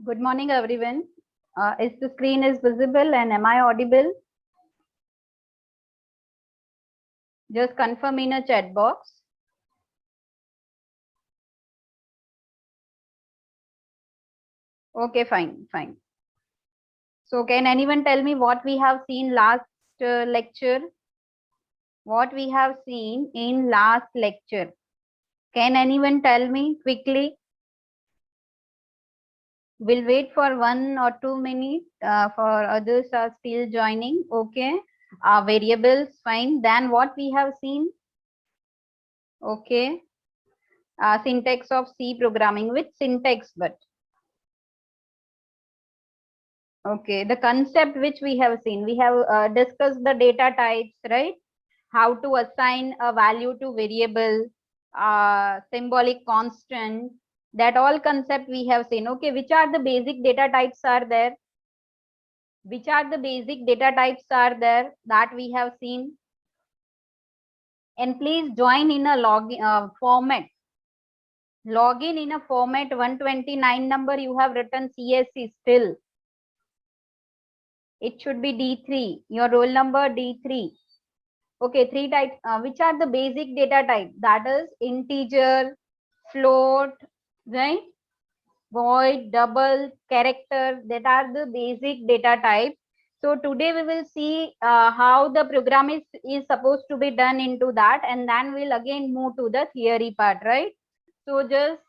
Good morning, everyone. Is the screen is visible and am I audible? Just confirm in a chat box. Okay, fine. So can anyone tell me what we have seen last lecture? What we have seen in last lecture? Can anyone tell me quickly? We'll wait for 1 or 2 minutes for others are still joining. Okay. Variables, fine. Then what we have seen? Okay. Syntax of C programming. Which syntax but? Okay, the concept which we have seen, we have discussed the data types, right? How to assign a value to variable, symbolic constant, that all concept we have seen. Okay, which are the basic data types are there? Which are the basic data types are there that we have seen? And please join in a login format. Login in a format 129 number you have written CSC still. It should be D3, your roll number D3. Okay, three types. Which are the basic data type? That is integer, float, right? Void, double, character. That are the basic data type. So today we will see how the program is supposed to be done into that, and then we'll again move to the theory part, right? So just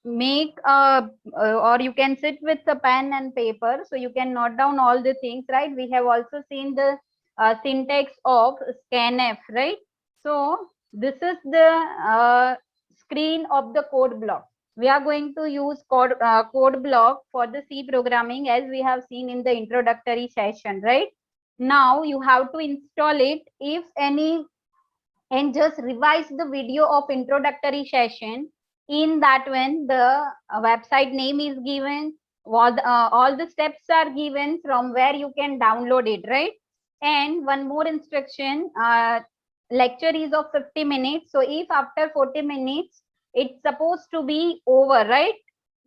make or you can sit with a pen and paper so you can note down all the things, right? We have also seen the syntax of scanf, right? So this is the screen of the code block. We are going to use code block for the C programming as we have seen in the introductory session, right? Now you have to install it if any, and just revise the video of introductory session. In that when the website name is given, all the steps are given from where you can download it, right? And one more instruction, lecture is of 50 minutes. So if after 40 minutes it's supposed to be over, right,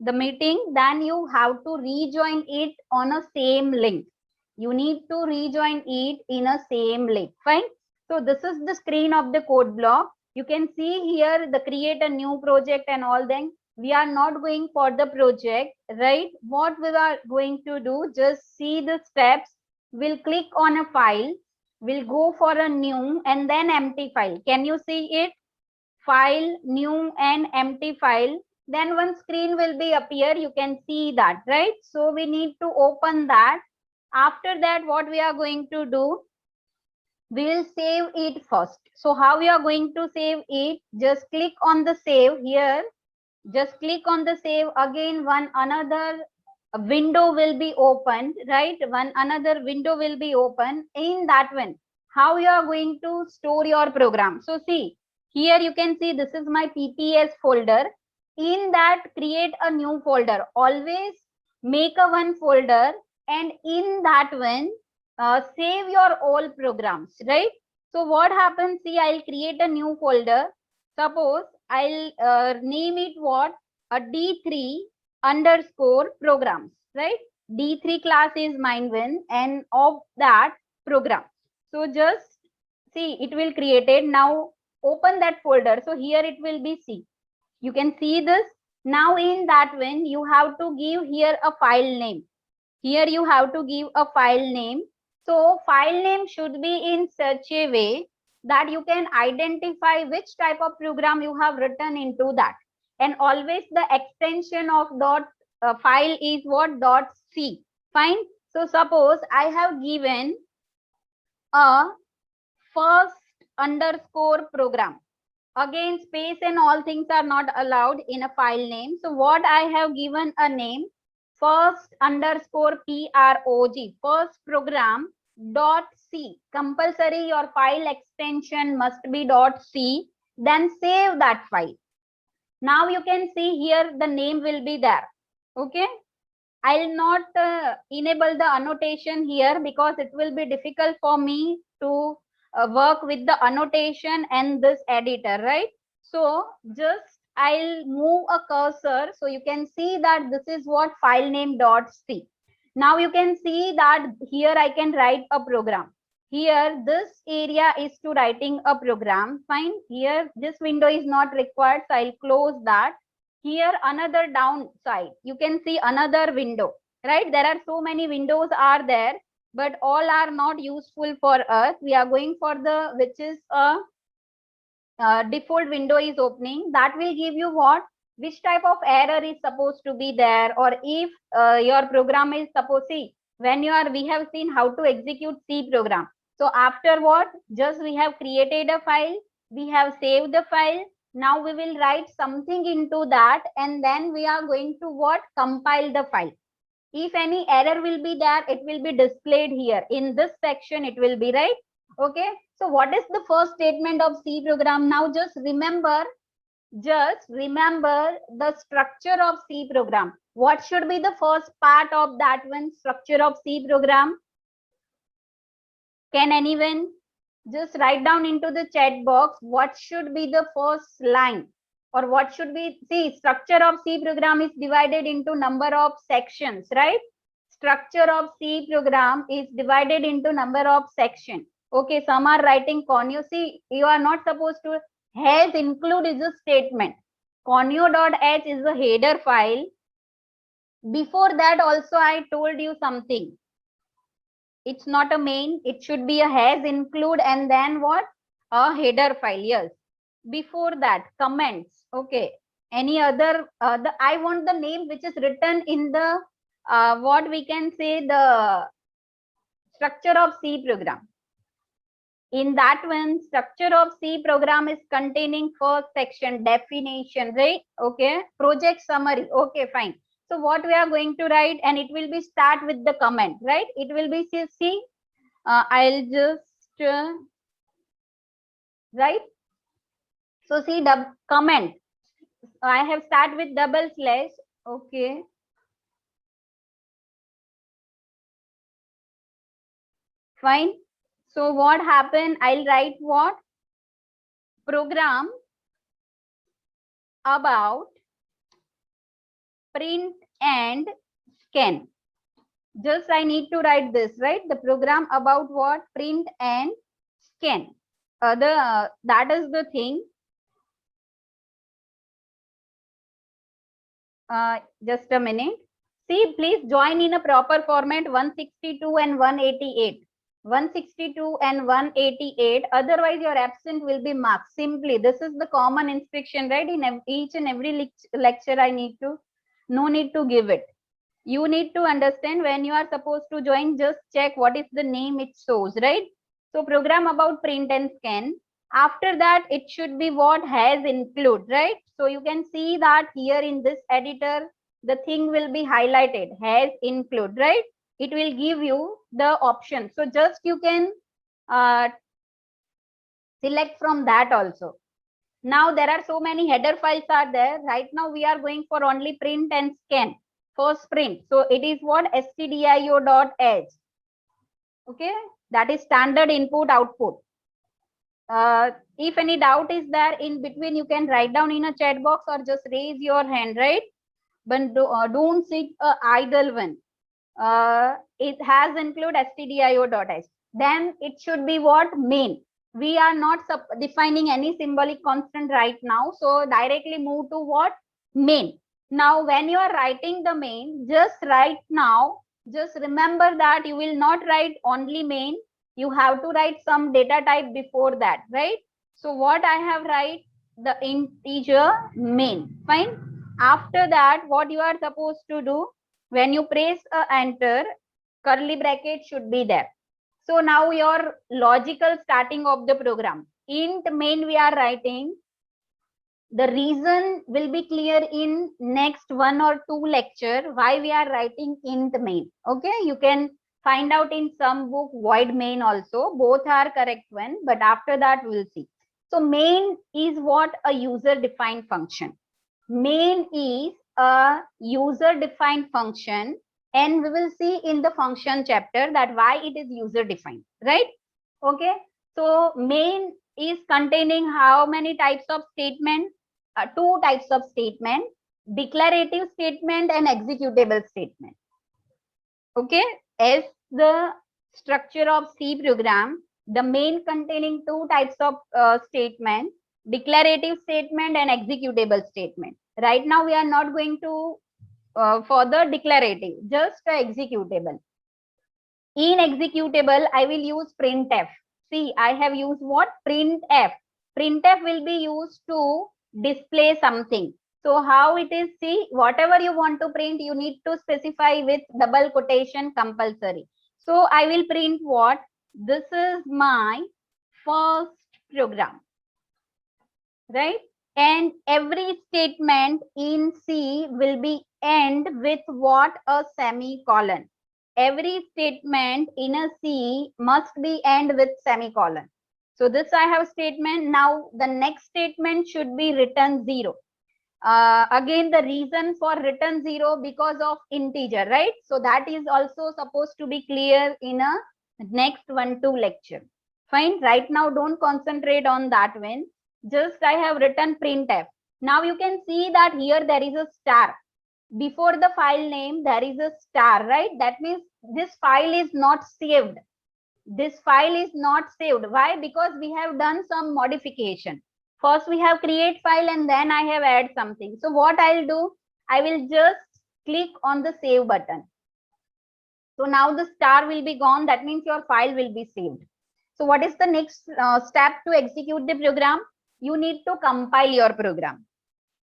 the meeting, then you have to rejoin it on a same link. You need to rejoin it in a same link, fine. So this is the screen of the code block. You can see here the create a new project and all. Then we are not going for the project, right? What we are going to do, just see the steps. We'll click on a file. We'll go for a new and then empty file. Can you see it? File, new and empty file. Then one screen will be appear. You can see that, right? So we need to open that. After that, what we are going to do, we will save it first. So how we are going to save it? Just click on the save here. Just click on the save. Again, one another window will be opened, right? One another window will be open. In that one, how you are going to store your program. So see, here you can see this is my PPS folder. In that, create a new folder. Always make a one folder, and in that one, save your all programs, right? So what happens, see, I'll create a new folder. Suppose I'll name it what? A D3 underscore programs, right? D3 class is mine one, and of that program. So just see, it will create it. Now open that folder. So here it will be C. You can see this. Now in that one, you have to give here a file name. Here you have to give a file name. So file name should be in such a way that you can identify which type of program you have written into that. And always the extension of dot file is what? Dot C. Fine. So suppose I have given a first underscore program. Again, space and all things are not allowed in a file name. So what I have given a name, first underscore prog, first program dot c. Compulsory your file extension must be dot c. Then save that file. Now you can see here the name will be there. Okay. I'll not enable the annotation here because it will be difficult for me to work with the annotation and this editor, right? So just I'll move a cursor, so you can see that this is what file name .c. Now you can see that here I can write a program. Here this area is to writing a program. Fine. Here this window is not required, so I'll close that. Here another downside, you can see another window, right? There are so many windows are there, but all are not useful for us. We are going for the which is a default window is opening. That will give you what, which type of error is supposed to be there, or if your program is supposed, see, when you are, we have seen how to execute C program. So after what, just we have created a file, we have saved the file. Now we will write something into that, and then we are going to what, compile the file. If any error will be there, it will be displayed here in this section, it will be, right? Okay, so what is the first statement of C program? Now just remember the structure of C program. What should be the first part of that one, structure of C program? Can anyone just write down into the chat box what should be the first line, or what should be, see, structure of C program is divided into number of sections, right? Structure of C program is divided into number of section. Okay, some are writing conio. See, you are not supposed to, has include is a statement. Conio.h is a header file. Before that also I told you something. It's not a main, it should be a has include and then what, a header file. Yes, before that comments. Okay, any other I want the name which is written in the what we can say, the structure of C program. In that one, structure of C program is containing first section, definition, right? Okay, project summary. Okay, fine. So what we are going to write, and it will be start with the comment, right? It will be, see, I'll just right. So see the comment. I have start with double slash. Okay. Fine. So what happened? I'll write what? Program about print and scan. Just I need to write this, right? The program about what? Print and scan. That is the thing. Just a minute. See, please join in a proper format 162 and 188. 162 and 188. Otherwise, your absent will be marked. Simply, this is the common instruction, right? In each and every lecture, I need to, no need to give it. You need to understand when you are supposed to join, just check what is the name it shows, right? So program about print and scan. After that, it should be what, has include, right? So you can see that here in this editor, the thing will be highlighted, has include, right? It will give you the option. So just you can select from that also. Now there are so many header files are there. Right now we are going for only print and scan. First print. So it is what, stdio.h. Okay, that is standard input output. If any doubt is there in between, you can write down in a chat box or just raise your hand, right? But don't sit idle one. It has include stdio.h. Then it should be what, main. We are not defining any symbolic constant right now. So directly move to what, main. Now, when you are writing the main, just right now, just remember that you will not write only main. You have to write some data type before that, right? So what I have write, the integer main. Fine. After that, what you are supposed to do, when you press enter, curly bracket should be there. So now your logical starting of the program. Int main we are writing. The reason will be clear in next 1 or 2 lecture why we are writing int main. Okay, you can find out in some book void main also. Both are correct one, but after that we'll see. So main is what, a user defined function. Main is a user defined function, and we will see in the function chapter that why it is user defined, right? Okay, so main is containing how many types of statement? two types of statement: declarative statement and executable statement. Okay, as the structure of C program, the main containing two types of statement: declarative statement and executable statement. Right now we are not going to further declarative, just executable. In executable, I will use printf. See, I have used what? Printf. Printf will be used to display something. So how it is? See, whatever you want to print, you need to specify with double quotation compulsory. So I will print what? This is my first program, right? And every statement in C will be end with what? A semicolon. Every statement in a C must be end with semicolon. So this I have statement. Now the next statement should be return 0. Again, the reason for return 0 because of integer, right? So that is also supposed to be clear in a next 1-2 lecture. Fine. Right now, don't concentrate on that one. Just I have written printf. Now you can see that here there is a star. Before the file name, there is a star, right? That means this file is not saved. This file is not saved. Why? Because we have done some modification. First we have create file and then I have add something. So what I'll do, I will just click on the save button. So now the star will be gone. That means your file will be saved. So what is the next step to execute the program? You need to compile your program.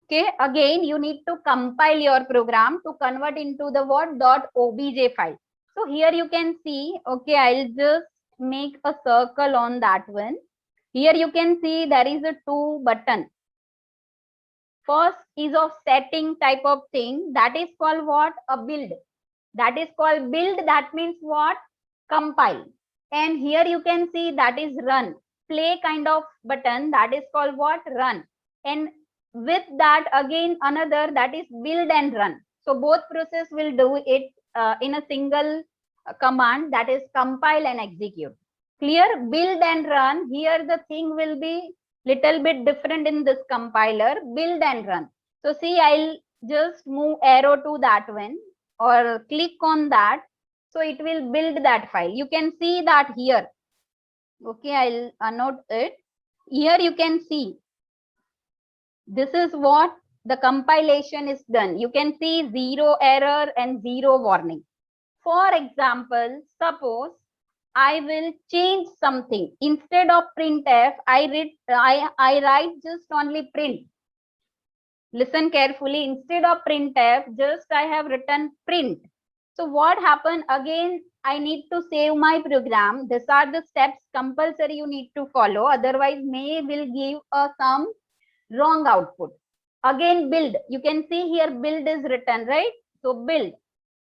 Okay, again you need to compile your program to convert into the what? .obj file. So here you can see, okay, I'll just make a circle on that one. Here you can see there is a 2 button. First is of setting type of thing, that is called what? A build. That is called build. That means what? Compile. And here you can see that is run. Play kind of button, that is called what? Run. And with that again another, that is build and run. So both process will do it in a single command, that is compile and execute. Clear? Build and run. Here the thing will be little bit different in this compiler. Build and run. So see, I'll just move arrow to that one or click on that. So it will build that file. You can see that here. Okay, I'll annotate it. Here you can see. This is what the compilation is done. You can see 0 error and 0 warning. For example, suppose I will change something. Instead of printf, I write just only print. Listen carefully. Instead of printf, just I have written print. So what happened? Again, I need to save my program. These are the steps compulsory you need to follow. Otherwise, may will give some wrong output. Again, build. You can see here build is written, right? So build.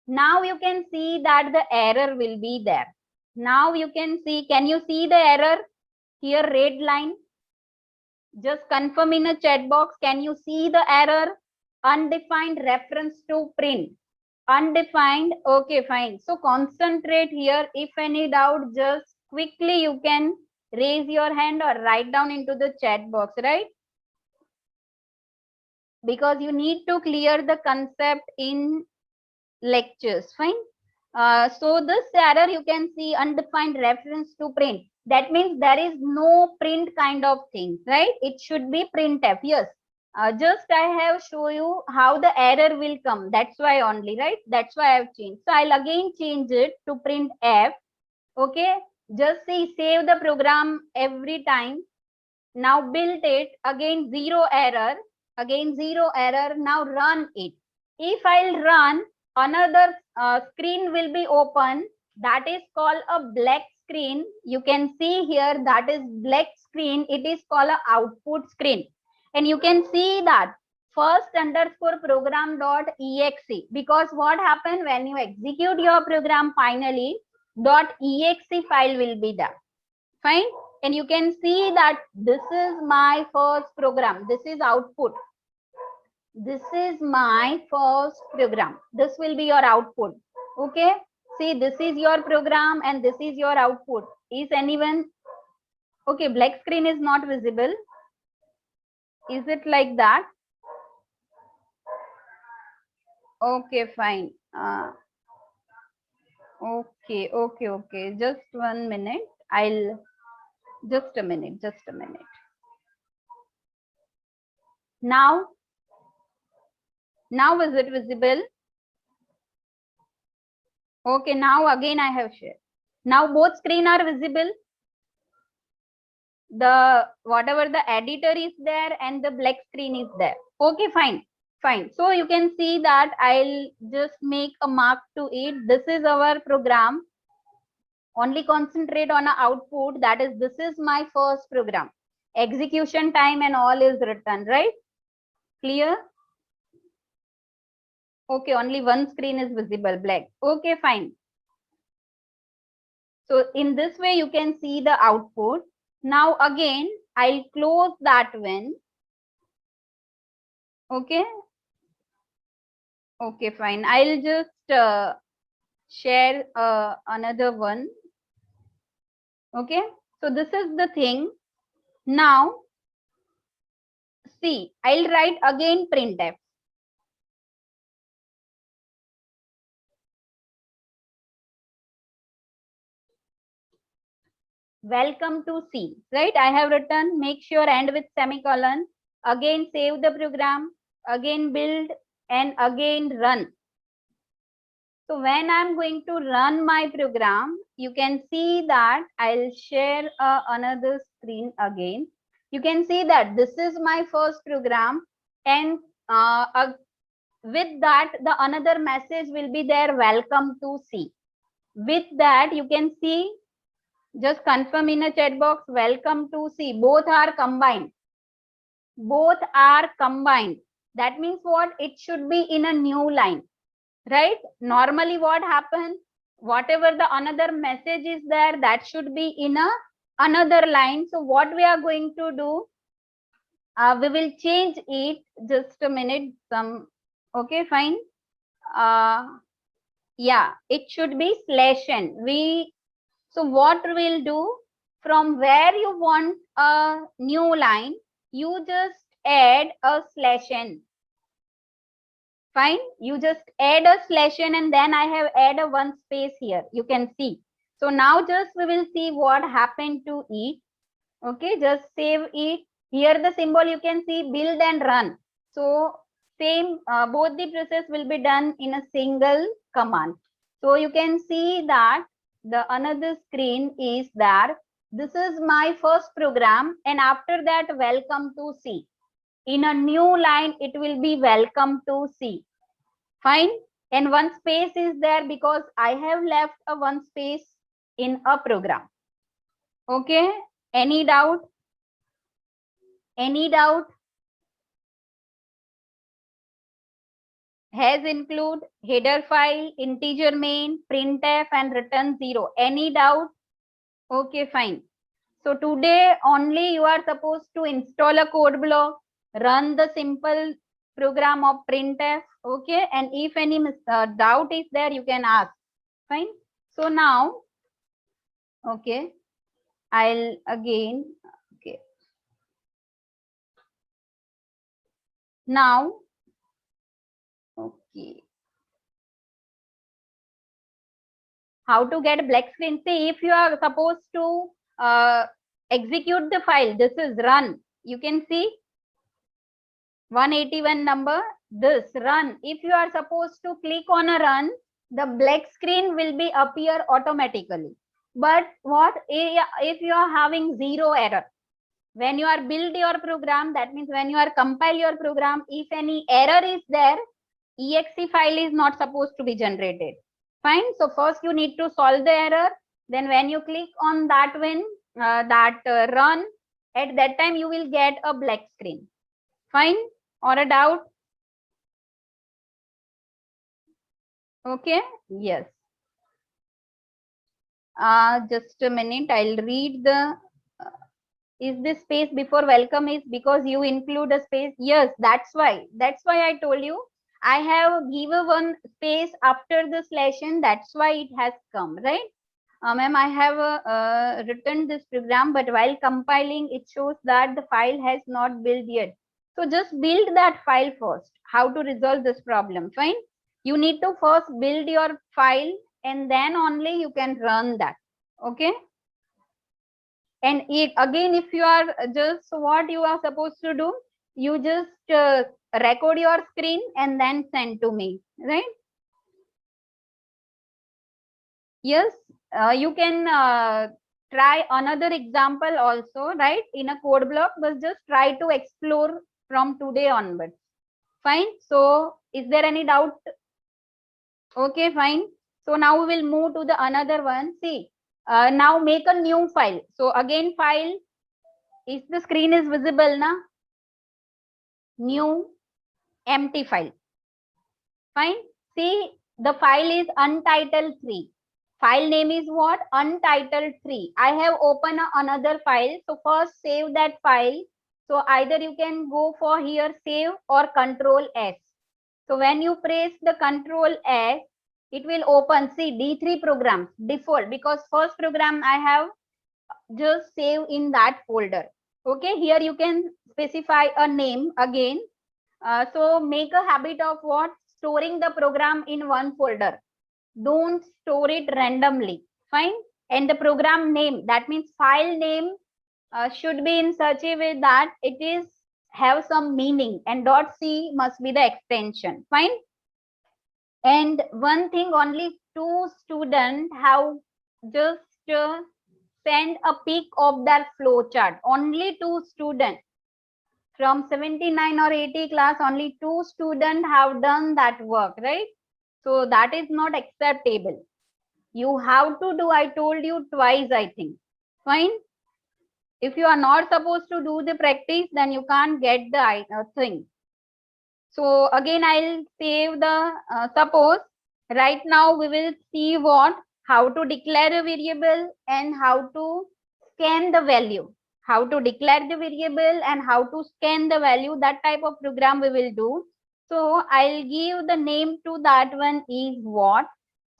Now you can see that the error will be there. Now you can see, can you see the error here, red line? Just confirm in a chat box. Can you see the error? Undefined reference to print. Undefined. Okay, fine. So concentrate here. If any doubt, just quickly you can raise your hand or write down into the chat box, right? Because you need to clear the concept in lectures. Fine. So this error you can see undefined reference to print. That means there is no print kind of thing, right? It should be printf. Yes. Just I have show you how the error will come. That's why only, right? That's why I have changed. So I'll again change it to printf. Okay. Just see, save the program every time. Now build it. Again 0 error. Again 0 error. Now run it. If I'll run, another screen will be open, that is called a black screen. You can see here that is black screen. It is called a output screen. And you can see that first underscore program dot exe, because what happened when you execute your program finally, .exe file will be there. Fine. And you can see that this is my first program. This is output. This is my first program. This will be your output. Okay. See, this is your program and this is your output. Is anyone? Okay, black screen is not visible. Is it like that? Okay, fine. Okay. Just 1 minute. Just a minute. Now is it visible? Okay, now again I have shared. Now both screen are visible. The whatever the editor is there and the black screen is there. Okay, fine. So you can see that I'll just make a mark to it. This is our program. Only concentrate on an output. That is, this is my first program. Execution time and all is written, right? Clear? Okay, only one screen is visible, black. Okay, fine. So in this way, you can see the output. Now again, I'll close that one. Okay. Okay, fine. I'll just share another one. Okay. So this is the thing. Now, see, I'll write again printf. Welcome to C, right? I have written, make sure end with semicolon. Again, save the program. Again, build and again run. So when I'm going to run my program, you can see that I'll share another screen again. You can see that this is my first program, and with that, the another message will be there, welcome to C. With that, you can see, just confirm in a chat box, welcome to C. Both are combined. That means what? It should be in a new line. Right? Normally what happens, whatever the another message is there, that should be in another line. So what we are going to do, we will change it. Just a minute. Okay, fine. Yeah, it should be /n. So what we'll do, from where you want a new line, you just add a /n. Fine, you just add a /n and then I have add a one space here. You can see. So now just we will see what happened to it. Okay, just save it. Here the symbol you can see, build and run. So same, both the process will be done in a single command. So you can see that the another screen is there. This is my first program, and after that, welcome to C. In a new line, it will be welcome to C. Fine. And one space is there because I have left a one space in a program. Okay. Any doubt? Has include header file, integer main, printf and return 0. Any doubt? Okay, fine. So today only you are supposed to install a code block, run the simple program of printf. Okay. And if any doubt is there, you can ask. Fine. So now, okay, I'll again, okay. Now, okay. How to get black screen? See, if you are supposed to execute the file, this is run. You can see 181 number, this run. If you are supposed to click on a run, the black screen will be appear automatically. But what if you are having 0 error? When you are build your program, that means when you are compile your program, if any error is there, exe file is not supposed to be generated. Fine. So first you need to solve the error. Then when you click on that one, run, at that time you will get a black screen. Fine. Or a doubt? Okay. Yes. Just a minute. I'll read the. Is this space before welcome is because you include a space? Yes, that's why. That's why I told you. I have given one space after the /n. That's why it has come, right? Ma'am, I have written this program, but while compiling, it shows that the file has not built yet. So just build that file first. How to resolve this problem? Fine. You need to first build your file and then only you can run that. Okay. And again, if you are just what you are supposed to do, you just record your screen and then send to me, right? Yes, you can try another example also, right? In a code block, but just try to explore from today onwards. Fine. So is there any doubt? Okay, fine. So now we will move to the another one. See, now make a new file. So again, file, is the screen is visible now? New empty file. Fine. See, the file is untitled3. File name is what? Untitled3. I have opened another file. So first save that file. So either you can go for here save or Control S. So when you press the Control S, it will open. See, D3 program default, because first program I have just save in that folder. Okay, here you can specify a name again. So make a habit of what? Storing the program in one folder. Don't store it randomly. Fine. And the program name, that means file name, should be in such a way that it is have some meaning, and .c must be the extension. Fine. And one thing, only 2 students have just send a pic of their flow chart. Only 2 students. From 79 or 80 class, only 2 students have done that work, right? So that is not acceptable. You have to do, I told you twice, I think. Fine. If you are not supposed to do the practice, then you can't get the thing. So again, I'll save the, suppose right now we will see what, how to declare a variable and how to scan the value. How to declare the variable and how to scan the value, that type of program we will do. So I'll give the name to that one is what?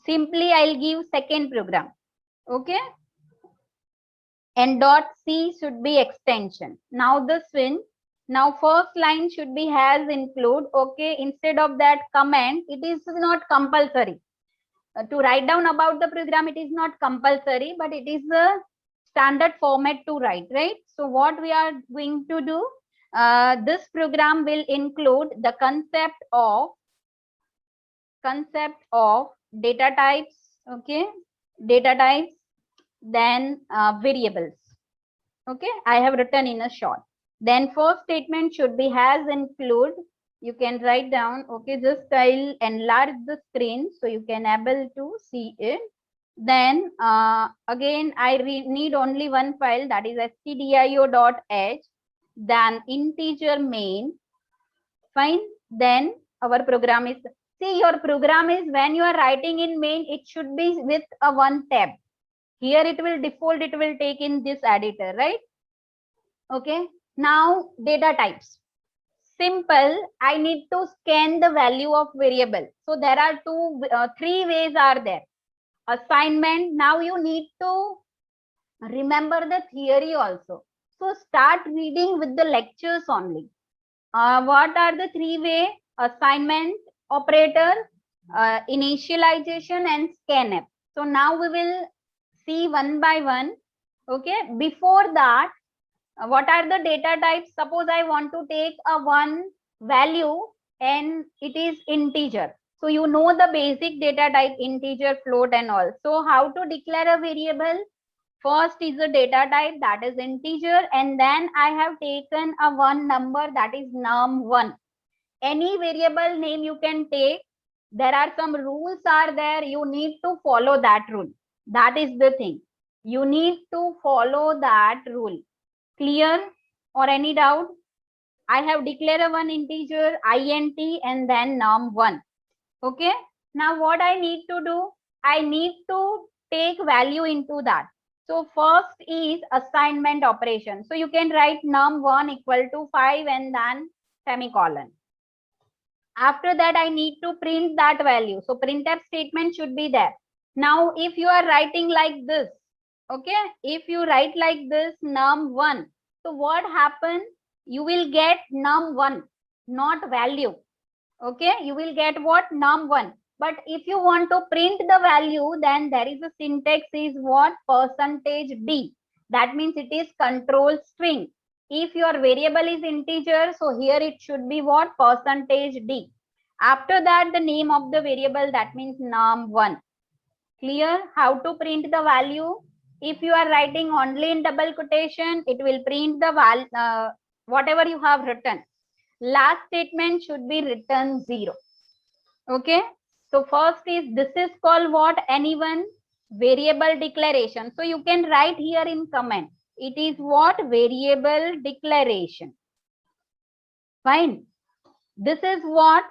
Simply I'll give second program. Okay. And .c should be extension. Now this one, now first line should be has include. Okay. Instead of that comment, it is not compulsory. To write down about the program, it is not compulsory, but it is the standard format to write, right? So what we are going to do, this program will include the concept of data types. Okay, data types, then variables. Okay, I have written in a short. Then first statement should be has include. You can write down. Okay, just I'll enlarge the screen so you can able to see it. Then again, I need only one file, that is stdio.h. Then integer main. Fine. Then our program is, see, your program is when you are writing in main, it should be with a one tab. Here it will default, it will take in this editor, right? Okay. Now data types. Simple. I need to scan the value of variable. So there are three ways are there. Assignment. Now you need to remember the theory also. So start reading with the lectures only. What are the three way? Assignment, operator, initialization, and scanf. So now we will see one by one. Okay. Before that, what are the data types? Suppose I want to take a one value and it is integer. So you know the basic data type, integer, float, and all. So how to declare a variable? First is the data type, that is integer, and then I have taken a one number, that is num1. Any variable name you can take. There are some rules are there. You need to follow that rule. That is the thing. You need to follow that rule. Clear or any doubt? I have declared one integer int and then num1. Okay. Now what I need to do? I need to take value into that. So first is assignment operation. So you can write num1 equal to 5 and then semicolon. After that, I need to print that value. So printf statement should be there. Now, if you are writing like this, okay, if you write like this num1, so what happens? You will get num1, not value. Okay, you will get what? Num1. But if you want to print the value, then there is a syntax is what? %d. That means it is control string. If your variable is integer, so here it should be what? %d. After that, the name of the variable, that means num1. Clear? How to print the value? If you are writing only in double quotation, it will print the whatever you have written. Last statement should be written 0. Okay, so first is, this is called what? Anyone? Variable declaration. So you can write here in comment, it is what? Variable declaration. Fine. This is what?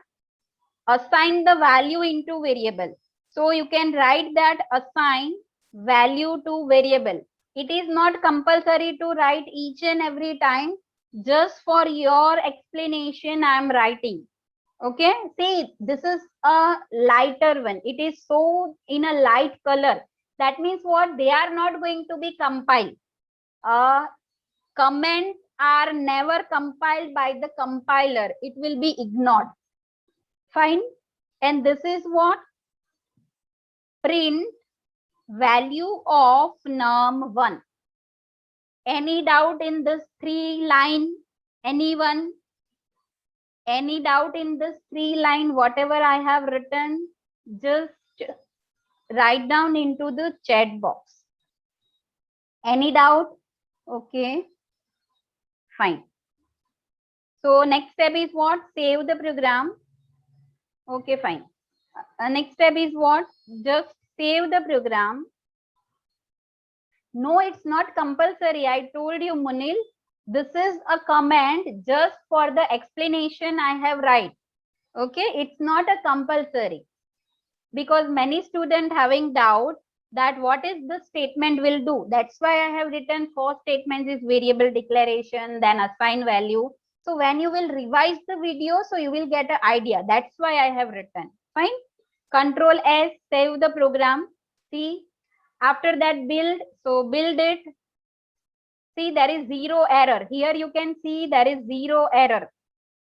Assign the value into variable. So you can write that assign value to variable. It is not compulsory to write each and every time. Just for your explanation, I am writing. Okay, see, this is a lighter one. It is so in a light color. That means what? They are not going to be compiled. Comments are never compiled by the compiler. It will be ignored. Fine. And this is what? Print value of num1. Any doubt in this 3 line? Anyone? Any doubt in this 3 line? Whatever I have written, just write down into the chat box. Any doubt? Okay, fine. So next step is what? Save the program. Okay, fine. Next step is what? Just save the program. No, it's not compulsory. I told you, Munil, this is a comment just for the explanation I have write. Okay, it's not a compulsory. Because many students having doubt that what is the statement will do. That's why I have written 4 statements is variable declaration, then assign value. So when you will revise the video, so you will get an idea. That's why I have written. Fine. Control S, save the program. See, after that build. So build it. See, there is 0 error. Here you can see there is 0 error.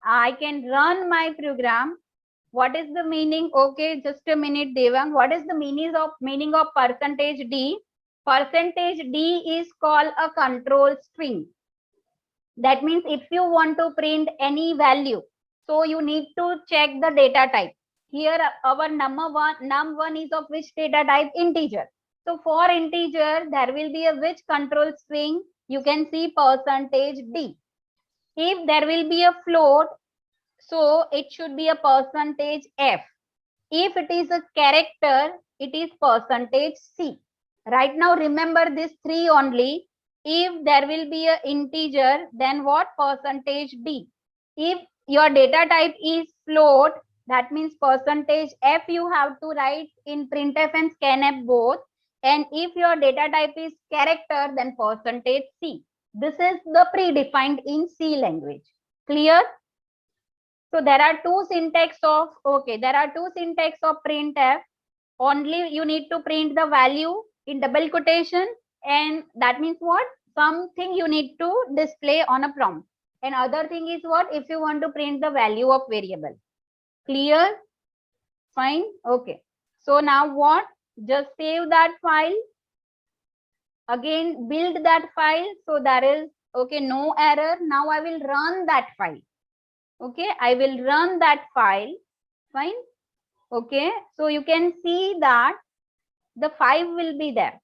I can run my program. What is the meaning? Okay, just a minute, Devang. What is the meaning of %d? %d is called a control string. That means if you want to print any value, so you need to check the data type. Here our num1 is of which data type? Integer. So for integer, there will be a which control string? You can see %d. If there will be a float, so it should be a %f. If it is a character, it is %c. Right now, remember this 3 only. If there will be an integer, then what? %d. If your data type is float, that means %f you have to write in printf and scanf both. And if your data type is character, then %c. This is the predefined in C language. Clear? So there are two syntax of, okay, there are two syntax of printf. Only you need to print the value in double quotation, and that means what? Something you need to display on a prompt. And other thing is what? If you want to print the value of variable. Clear? Fine. Okay. So now what? Just save that file. Again, build that file. So there is, okay, no error. Now I will run that file. Okay, I will run that file. Fine. Okay, so you can see that the 5 will be there.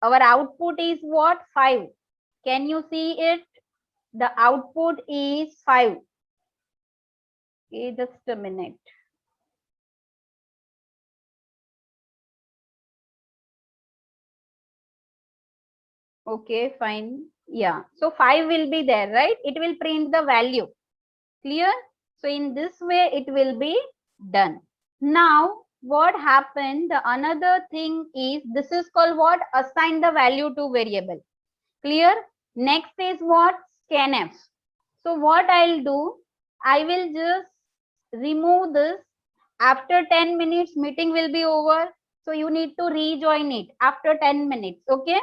Our output is what? 5. Can you see it? The output is 5. Okay, just a minute. Okay, fine. Yeah, so 5 will be there, right? It will print the value. Clear? So in this way, it will be done. Now, what happened? The another thing is, this is called what? Assign the value to variable. Clear? Next is what? Scanf. So what I'll do, I will just remove this. After 10 minutes, meeting will be over. So you need to rejoin it after 10 minutes. Okay.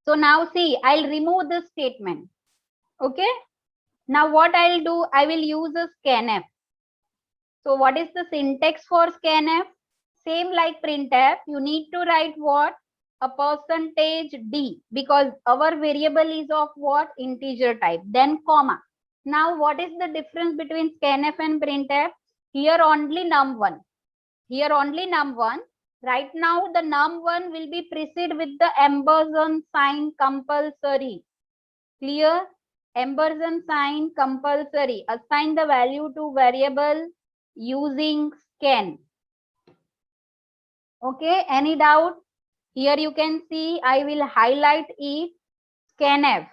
So now see, I'll remove this statement. Okay. Now what I'll do, I will use a scanf. So what is the syntax for scanf? Same like printf, you need to write what? A percentage %d, because our variable is of what? Integer type. Then comma. Now what is the difference between scanf and printf? Here only num1. Here only num1. Right now the num1 will be preceded with the ampersand sign compulsory. Clear? Ampersand sign compulsory. Assign the value to variable using scan. Okay, any doubt? Here you can see, I will highlight it, scanf.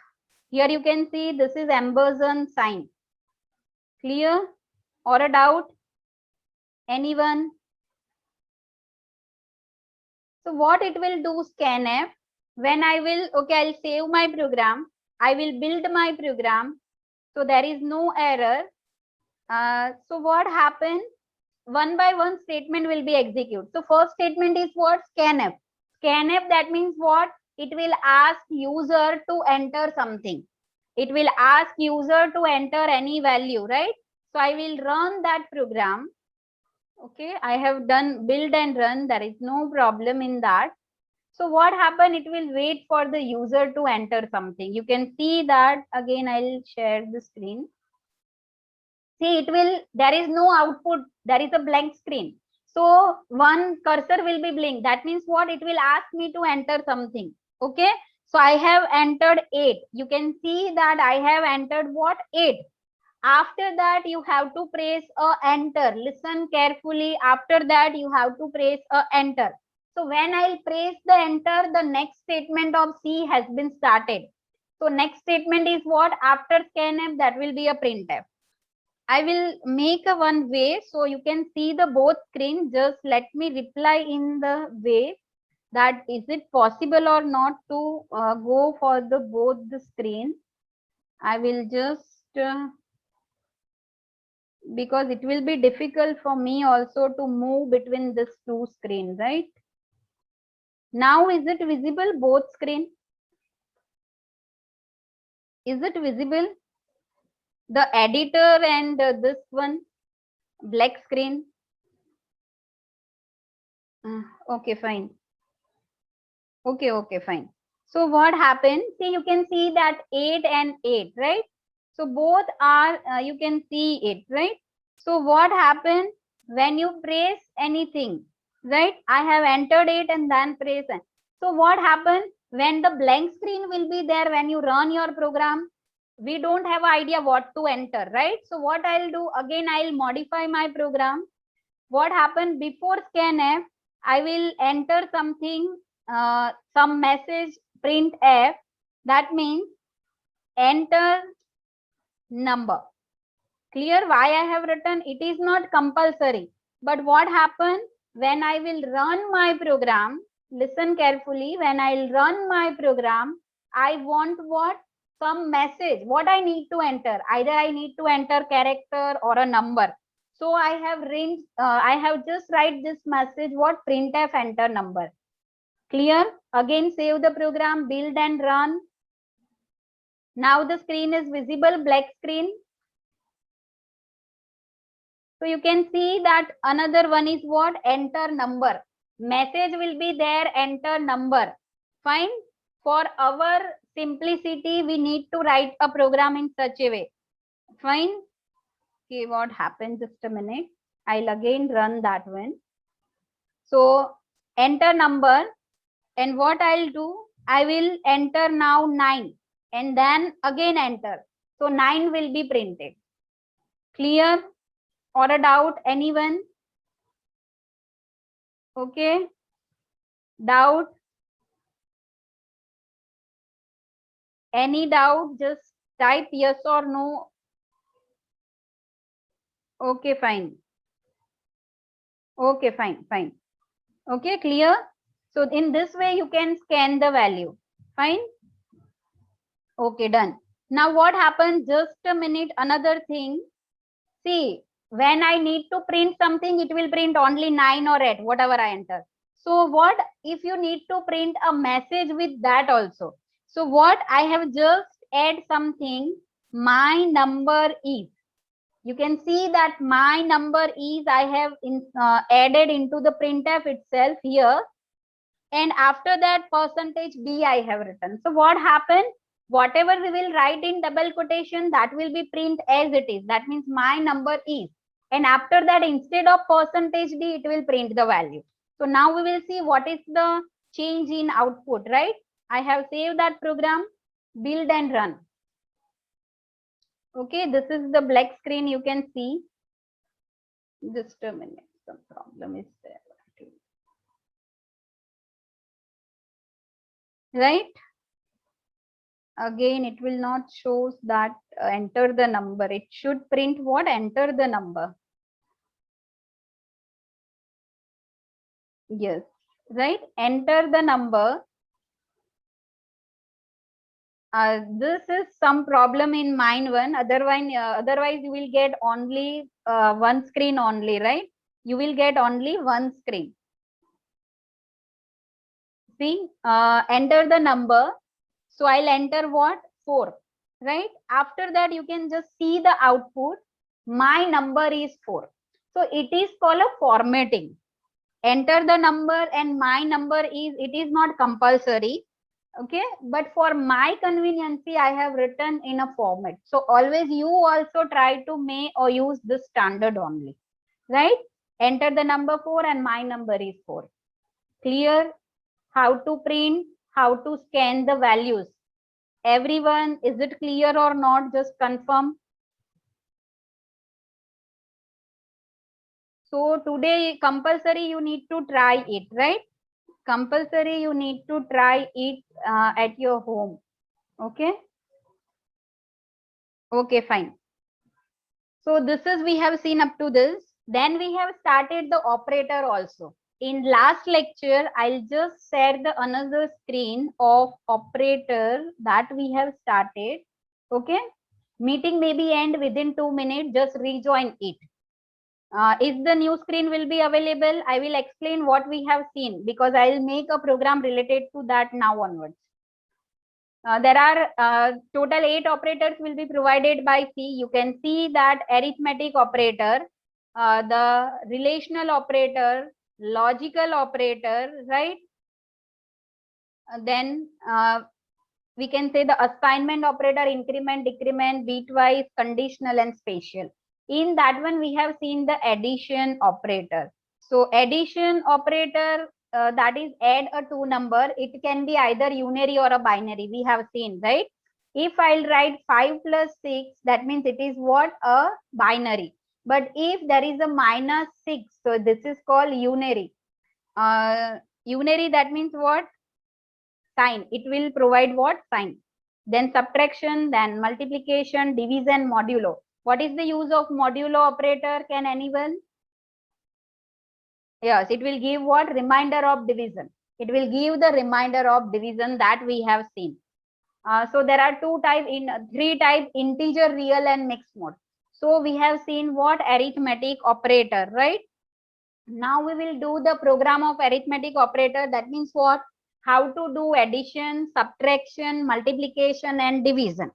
Here you can see this is ampersand sign. Clear? Or a doubt? Anyone? So what it will do, scanf, when I will, okay, I'll save my program. I will build my program. So there is no error. So what happened? One by one statement will be executed. So first statement is what? Scanf. Scanf, that means what? It will ask user to enter something. It will ask user to enter any value, right? So I will run that program. Okay, I have done build and run. There is no problem in that. So what happened? It will wait for the user to enter something. You can see that again. I'll share the screen. See, it will, there is no output. There is a blank screen. So one cursor will be blink. That means what? It will ask me to enter something. Okay. So I have entered 8. You can see that I have entered what? 8. After that, you have to press a enter. Listen carefully. After that, you have to press a enter. So when I'll press the enter, the next statement of C has been started. So next statement is what? After scanf, that will be a printf. I will make a one way so you can see the both screen. Just let me reply in the way that is it possible or not to go for the both the screen. I will just because it will be difficult for me also to move between this two screen, right? Now is it visible both screen? Is it visible? The editor and this one black screen. Okay, fine. Okay, fine. So what happened? See, you can see that 8 and 8, right? So both are, you can see it, right? So what happened when you press anything, right? I have entered it and then press it. So what happened when the blank screen will be there when you run your program? We don't have idea what to enter, right? So what I'll do, again, I'll modify my program. What happened before scanf? I will enter something, some message printf. That means enter number. Clear why I have written? It is not compulsory. But what happened when I will run my program? Listen carefully. When I'll run my program, I want what? Some message. What I need to enter? Either I need to enter character or a number. So I have just write this message. What? Printf enter number. Clear? Again, save the program, build and run. Now the screen is visible, black screen. So you can see that another one is what? Enter number. Message will be there, enter number. Fine. For our simplicity, we need to write a program in such a way. Fine. Okay, what happened? Just a minute. I'll again run that one. So enter number. And what I'll do, I will enter now 9 and then again enter. So 9 will be printed. Clear? Or a doubt? Anyone? Okay. Doubt? Any doubt? Just type yes or no. Okay, fine. Okay, fine. Okay, clear? So in this way, you can scan the value. Fine? Okay, done. Now what happens? Just a minute, another thing. See, when I need to print something, it will print only 9 or 8, whatever I enter. So what if you need to print a message with that also? So what I have just add something, my number is. You can see that my number is I have added into the printf itself here, and after that percentage b I have written. So what happened? Whatever we will write in double quotation, that will be print as it is. That means my number is. And after that, instead of percentage d, it will print the value. So now we will see what is the change in output, right? I have saved that program, build and run. Okay, this is the black screen you can see. Just a minute, some problem is there. Right? Again, it will not show that enter the number. It should print what? Enter the number. Yes, right? Enter the number. This is some problem in mine one. Otherwise you will get only one screen only, right? You will get only one screen. See, enter the number. So I'll enter what? 4, right? After that, you can just see the output. My number is 4. So it is called a formatting. Enter the number and my number is, it is not compulsory. Okay, but for my conveniency, I have written in a format. So always you also try to make or use this standard only, right? Enter the number 4 and my number is 4. Clear? How to print, how to scan the values. Everyone, is it clear or not? Just confirm. So today compulsory you need to try it, right? Compulsory you need to try it at your home. Okay. Okay, fine. So this is, we have seen up to this. Then we have started the operator also. In last lecture, I'll just share the another screen of operator that we have started. Okay. Meeting may be end within 2 minutes. Just rejoin it. If the new screen will be available, I will explain what we have seen, because I will make a program related to that now onwards. There are total 8 operators will be provided by C. You can see that arithmetic operator, the relational operator, logical operator, right? Then we can say the assignment operator, increment, decrement, bitwise, conditional, and spatial. In that one, we have seen the addition operator. So addition operator, that is add a 2 number. It can be either unary or a binary. We have seen, right? If I'll write 5 plus 6, that means it is what? A binary. But if there is a minus 6, so this is called unary. Unary, that means what? Sign. It will provide what? Sign. Then subtraction, then multiplication, division, modulo. What is the use of modulo operator? Can anyone? Yes, it will give what? Reminder of division. It will give the reminder of division that we have seen. So there are three type: integer, real, and mixed mode. So we have seen what? Arithmetic operator, right? Now we will do the program of arithmetic operator. That means what? How to do addition, subtraction, multiplication, and division.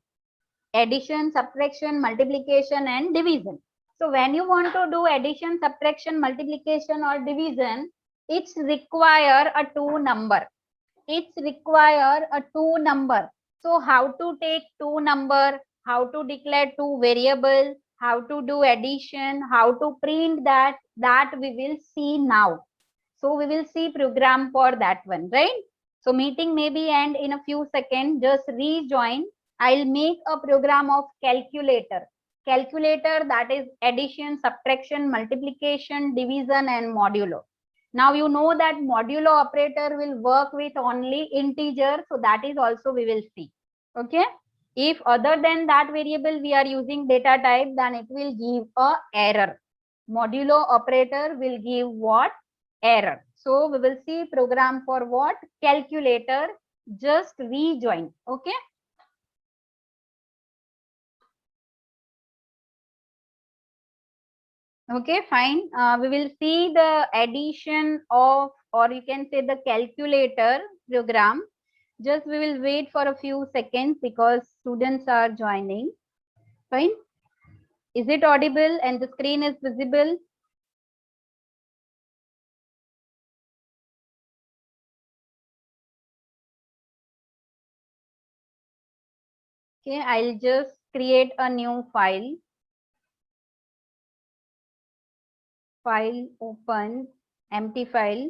Addition, subtraction, multiplication, and division. So when you want to do addition, subtraction, multiplication, or division, it's require a 2 number. It's require a 2 number. So how to take 2 number, how to declare 2 variable, how to do addition, how to print that we will see now. So we will see program for that one, right? So meeting may be end in a few seconds. Just rejoin. I'll make a program of calculator. Calculator, that is addition, subtraction, multiplication, division, and modulo. Now you know that modulo operator will work with only integer. So that is also we will see. Okay. If other than that variable we are using data type, then it will give a error. Modulo operator will give what? Error. So we will see program for what? Calculator. Just rejoin. Okay. Okay, fine. We will see the addition of, or you can say the calculator program. Just we will wait for a few seconds because students are joining. Fine. Is it audible and the screen is visible? Okay, I'll just create a new file. File open, empty file.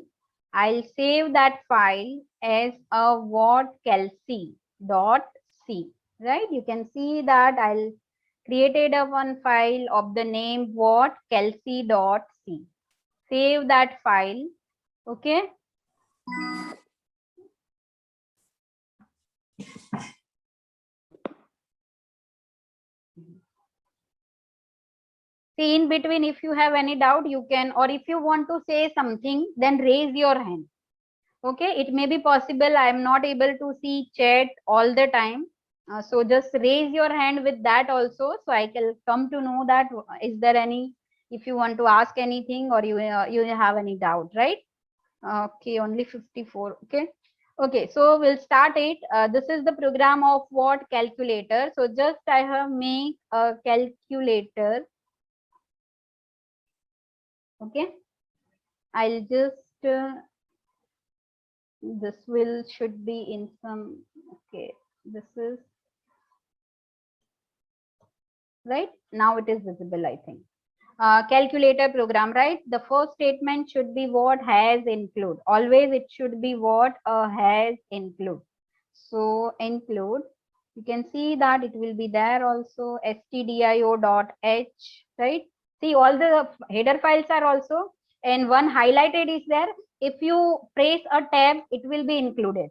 I'll save that file as a whatkelsey.c. Right? You can see that I'll created a one file of the name whatkelsey.c. Save that file. Okay. See, in between, if you have any doubt, you can, or if you want to say something, then raise your hand. Okay, it may be possible I am not able to see chat all the time. So just raise your hand with that also, so I can come to know that is there any, if you want to ask anything or you have any doubt, right? Okay, only 54. Okay. Okay, so we'll start it. This is the program of what calculator. So just I have make a calculator. Okay, I'll just this will should be in some. Okay, this is right now. It is visible, I think. Calculator program, right? The first statement should be what has include. Always it should be what has include. So include, you can see that it will be there also stdio.h, right? See, all the header files are also, and one highlighted is there. If you press a tab, it will be included.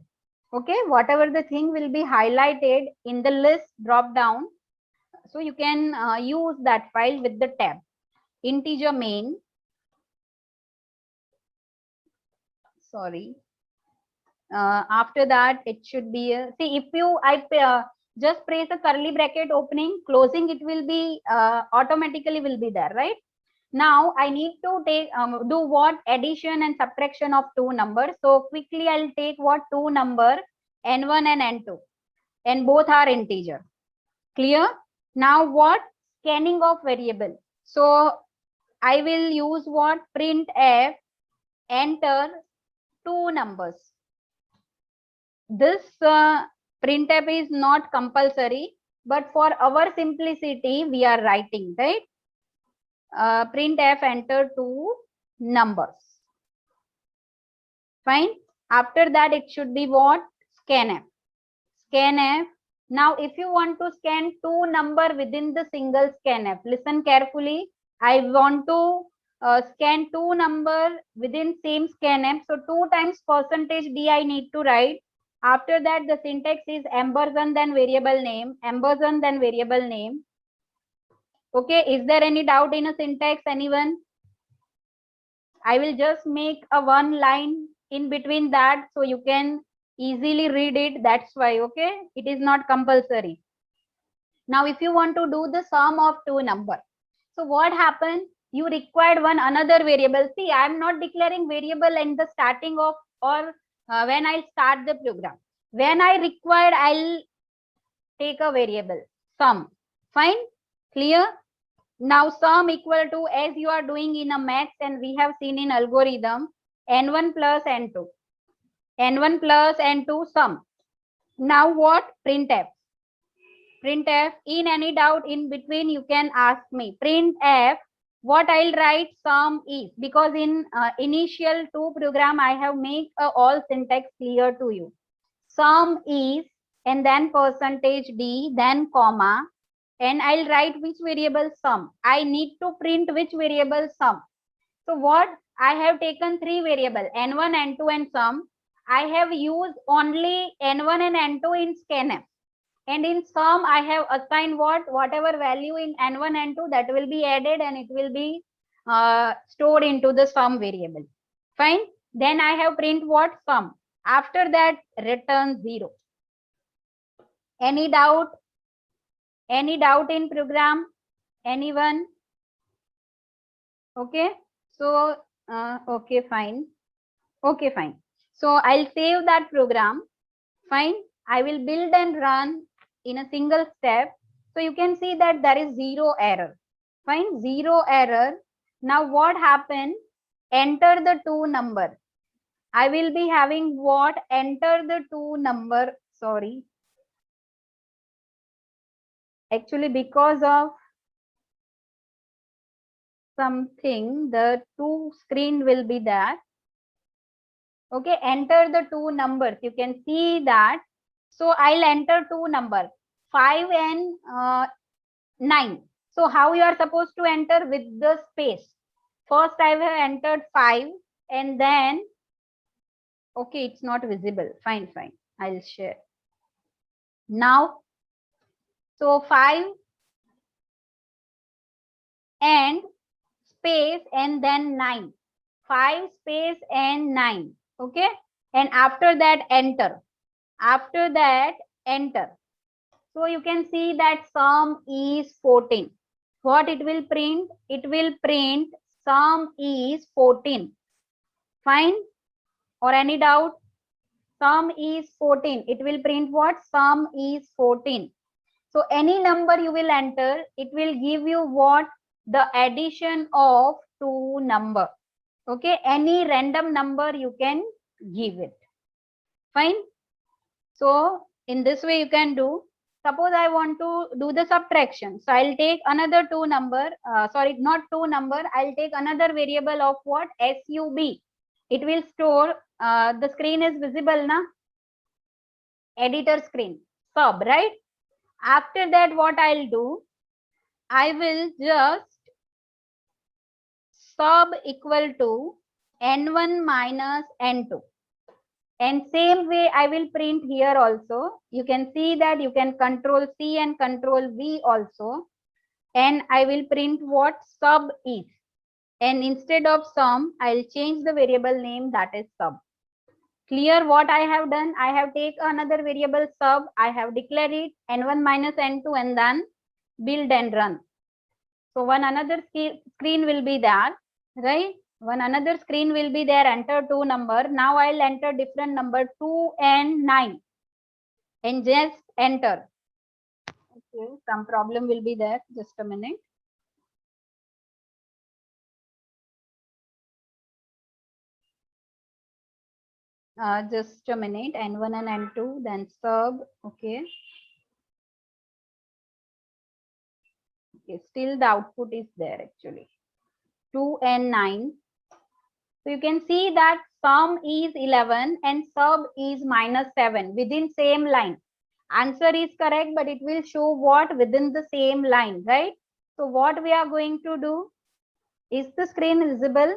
Okay, whatever the thing will be highlighted in the list drop down. So you can use that file with the tab. Integer main, sorry. After that, it should be see, if you just press a curly bracket opening closing, it will be automatically will be there, right? Now I need to take do what addition and subtraction of two numbers. So quickly I'll take what two number n1 and n2, and both are integer. Clear? Now what scanning of variable. So I will use what printf enter two numbers. This printf is not compulsory, but for our simplicity we are writing, right? Printf enter two numbers. Fine. After that it should be what? Scanf. Scanf. Now if you want to scan two number within the single scanf, listen carefully. I want to scan two number within same scanf. So 2 times %d I need to write. After that, the syntax is ampersand then variable name, ampersand then variable name. Okay, is there any doubt in a syntax, anyone? I will just make a one line in between that so you can easily read it. That's why, okay, it is not compulsory. Now, if you want to do the sum of two numbers, so what happened? You required one another variable. See, I am not declaring variable in the starting of or when I start the program. When I required, I'll take a variable sum. Fine, clear? Now sum equal to, as you are doing in a maths and we have seen in algorithm, n1 plus n2, n1 plus n2 sum. Now what? Printf. Printf. In any doubt in between, you can ask me. Printf. What I'll write sum is, because in initial two program I have made all syntax clear to you. Sum is, and then %d, then comma, and I'll write which variable sum. I need to print which variable sum. So what? I have taken three variable n1, n2 and sum. I have used only n1 and n2 in scanf. And in sum, I have assigned what? Whatever value in n1, n2 that will be added and it will be stored into the sum variable. Fine. Then I have print what? Sum. After that, return 0. Any doubt? Any doubt in program? Anyone? Okay. So, okay, fine. Okay, fine. So I'll save that program. Fine. I will build and run in a single step. So you can see that there is zero error. Fine, zero error. Now what happened? Enter the two number. I will be having what? Enter the two number. Sorry. Actually, because of something, the two screen will be there. Okay, enter the two numbers. You can see that. So I'll enter two number, 5 and 9. So how you are supposed to enter? With the space. First I have entered 5 and then, okay, it's not visible. Fine, fine. I'll share. Now, so 5 and space and then 9. 5 space and 9. Okay. And after that, enter. After that, enter. So you can see that sum is 14. What it will print? It will print sum is 14. Fine? Or any doubt? Sum is 14. It will print what? Sum is 14. So any number you will enter, it will give you what? The addition of two number. Okay, any random number you can give it. Fine. So in this way you can do. Suppose I want to do the subtraction. So I'll take another two number. Sorry, not two number. I'll take another variable of what? SUB. It will store. The screen is visible now. Editor screen. Sub, right? After that, what I'll do? I will just sub equal to n1 minus n2. And same way I will print here also. You can see that you can control C and control V also. And I will print what sub is. And instead of sum, I'll change the variable name, that is sub. Clear what I have done? I have taken another variable sub. I have declared it n1 minus n2 and then build and run. So one another screen will be there, right? One another screen will be there. Enter two number. Now I'll enter different number 2 and 9 and just enter. Okay, some problem will be there. Just a minute. Just a minute. N1 and N2, then sub. Okay. Okay, still the output is there actually. 2 and 9. So you can see that sum is 11 and sub is minus 7 within same line. Answer is correct, but it will show what within the same line, right? So what we are going to do? Is the screen visible?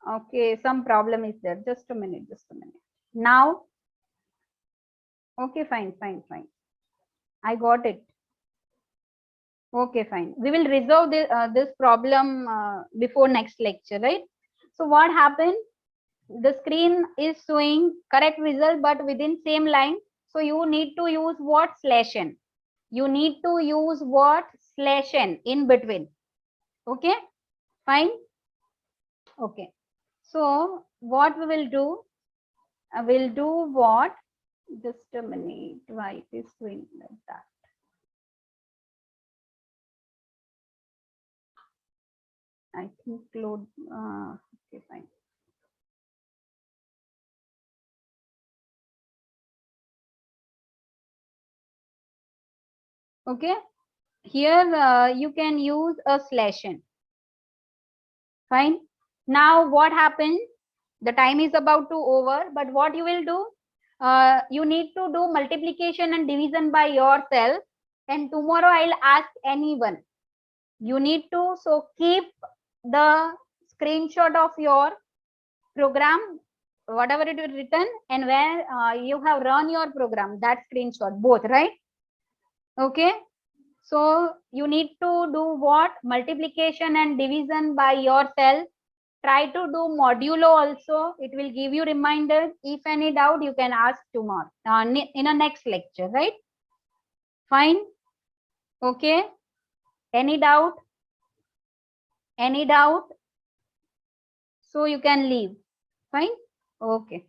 Okay, some problem is there. Just a minute, just a minute. Now, okay, fine, fine, fine. I got it. Okay, fine. We will resolve this problem before next lecture, right? So what happened? The screen is showing correct result, but within same line. So you need to use what? Slash n. You need to use what? Slash n in between. Okay, fine. Okay. So what we will do? We'll do what? Just a minute. Why it is doing like that? I think load. Okay, fine. Okay. Here you can use a slash n. Fine. Now what happened? The time is about to over, but what you will do? You need to do multiplication and division by yourself. And tomorrow I'll ask anyone. You need to, so keep the screenshot of your program, whatever it is written, and where you have run your program, that screenshot, both, right? Okay. So you need to do what? Multiplication and division by yourself. Try to do modulo also. It will give you reminders. If any doubt, you can ask tomorrow in a next lecture, right? Fine. Okay. Any doubt? Any doubt? So you can leave. Fine. Okay.